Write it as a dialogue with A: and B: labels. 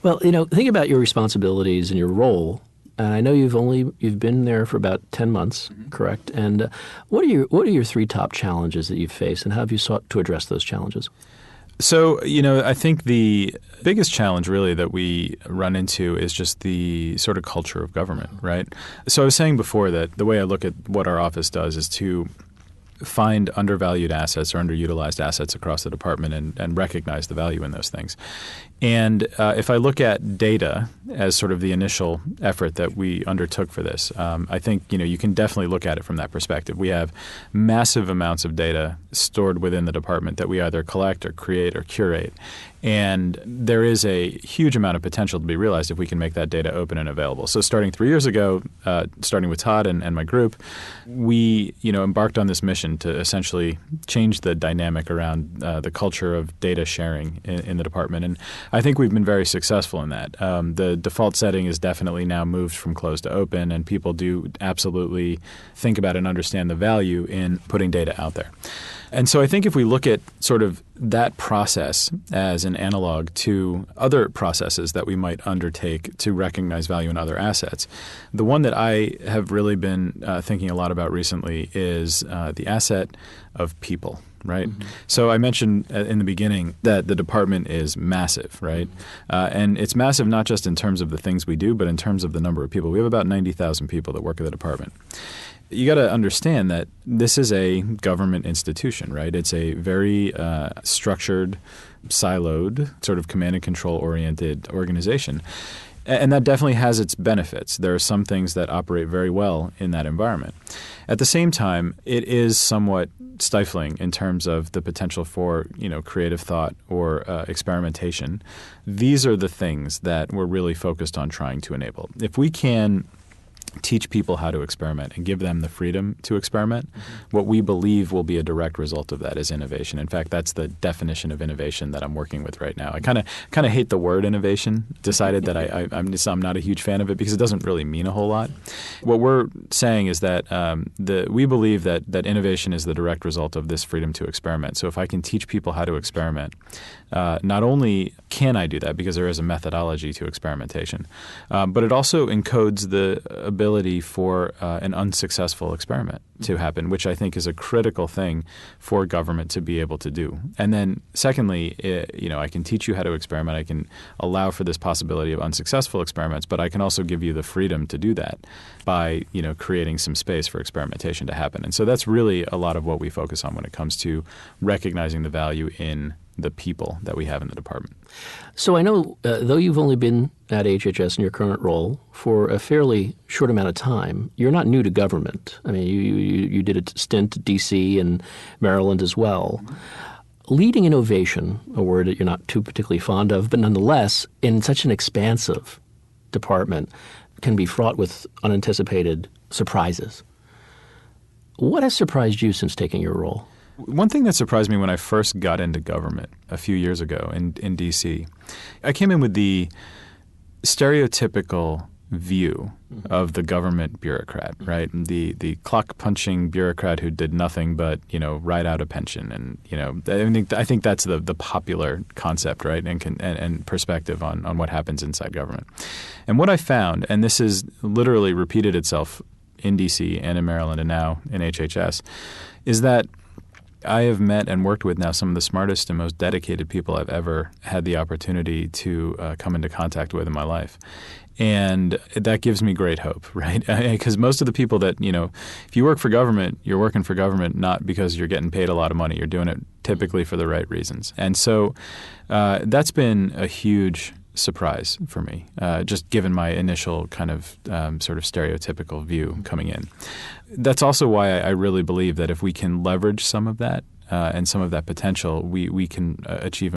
A: Well, think about your responsibilities and your role. I know you've been there for about 10 months, correct? And what are your three top challenges that you've faced, and how have you sought to address those challenges?
B: So, I think the biggest challenge really that we run into is just the sort of culture of government, right? So I was saying before that the way I look at what our office does is to find undervalued assets or underutilized assets across the department and recognize the value in those things. And if I look at data as sort of the initial effort that we undertook for this, I think you can definitely look at it from that perspective. We have massive amounts of data stored within the department that we either collect or create or curate. And there is a huge amount of potential to be realized if we can make that data open and available. So starting 3 years ago, starting with Todd and my group, we embarked on this mission to essentially change the dynamic around the culture of data sharing in the department. And I think we've been very successful in that. The default setting is definitely now moved from closed to open, and people do absolutely think about and understand the value in putting data out there. And so I think if we look at sort of that process as an analog to other processes that we might undertake to recognize value in other assets, the one that I have really been thinking a lot about recently is the asset of people. Right. Mm-hmm. So I mentioned in the beginning that the department is massive, right? And it's massive not just in terms of the things we do, but in terms of the number of people. We have about 90,000 people that work at the department. You got to understand that this is a government institution, right? It's a very structured, siloed, sort of command and control oriented organization. And that definitely has its benefits. There are some things that operate very well in that environment. At the same time, it is somewhat stifling in terms of the potential for, creative thought or experimentation. These are the things that we're really focused on trying to enable. If we can teach people how to experiment and give them the freedom to experiment, what we believe will be a direct result of that is innovation. In fact, that's the definition of innovation that I'm working with right now. I kind of hate the word innovation. Decided that I'm not a huge fan of it because it doesn't really mean a whole lot. What we're saying is that we believe that innovation is the direct result of this freedom to experiment. So if I can teach people how to experiment, not only can I do that because there is a methodology to experimentation, but it also encodes the ability for an unsuccessful experiment to happen, which I think is a critical thing for government to be able to do. And then secondly, I can teach you how to experiment. I can allow for this possibility of unsuccessful experiments, but I can also give you the freedom to do that by, creating some space for experimentation to happen. And so that's really a lot of what we focus on when it comes to recognizing the value in the people that we have in the department.
A: So I know, though you've only been at HHS in your current role for a fairly short amount of time, you're not new to government. I mean, you did a stint at D.C. and Maryland as well. Leading innovation, a word that you're not too particularly fond of, but nonetheless, in such an expansive department, can be fraught with unanticipated surprises. What has surprised you since taking your role?
B: One thing that surprised me when I first got into government a few years ago in D.C., I came in with the stereotypical view of the government bureaucrat, right? The clock-punching bureaucrat who did nothing but, ride out a pension. And, I think that's the popular concept, right, and perspective on what happens inside government. And what I found, and this has literally repeated itself in D.C. and in Maryland and now in HHS, is that I have met and worked with now some of the smartest and most dedicated people I've ever had the opportunity to come into contact with in my life. And that gives me great hope, right? Because most of the people that, if you work for government, you're working for government not because you're getting paid a lot of money. You're doing it typically for the right reasons. And so that's been a huge surprise for me, just given my initial kind of sort of stereotypical view coming in. That's also why I really believe that if we can leverage some of that and some of that potential, we can achieve